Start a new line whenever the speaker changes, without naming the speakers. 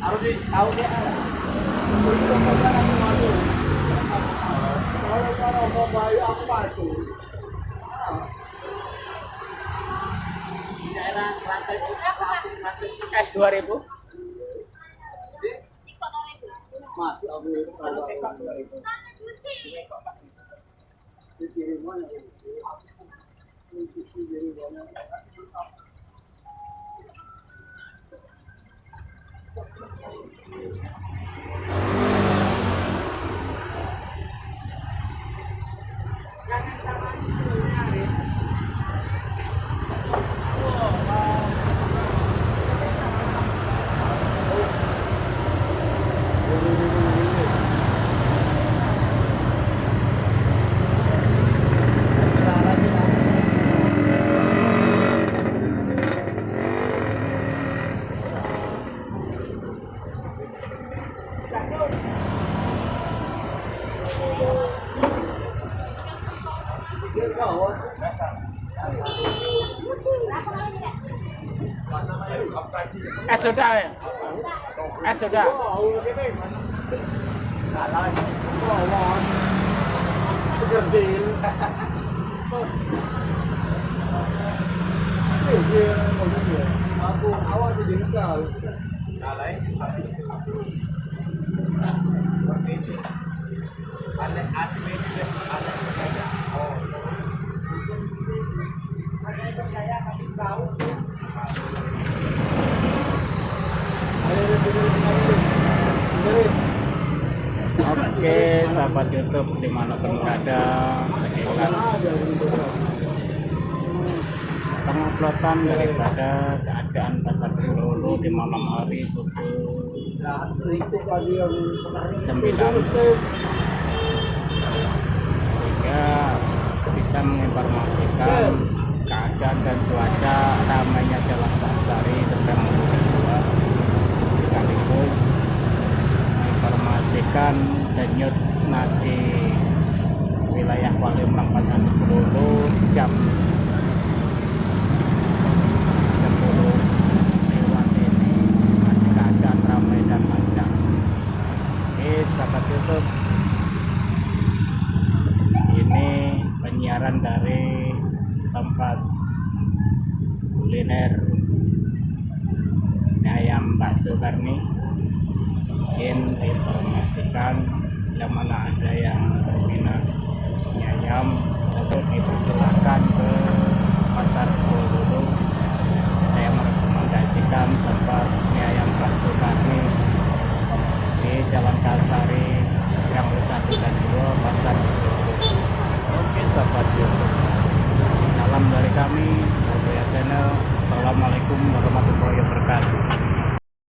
Harus di tahu dia. Es 2000.
Mati aku
Es sudah ya? Es sudah.
aku awal sejengkal.
Oke, sahabat YouTube dimanapun berada, inilah penguploadan daripada keadaan pasar Lulu di malam hari pukul 9 sehingga bisa menginformasikan keadaan dan cuaca ramainya Jalan Sari sedang kedua, sekaligus menginformasikan denyut nadi wilayah Wali Merampatan Lulu jam 10 lewat ini masih keadaan ramai dan lancar. Oke sahabat YouTube, ini penyiaran dari tempat kuliner ayam bakso Karni. Ingin diinformasikan yang mana ada yang berminat ayam untuk dipersilakan ke pasar Lulu. Saya merekomendasikan tempat ayam bakso Karni di Jalan Kalsari yang 1 dan 2 pasar Lulu. Oke sahabat YouTube, salam dari kami.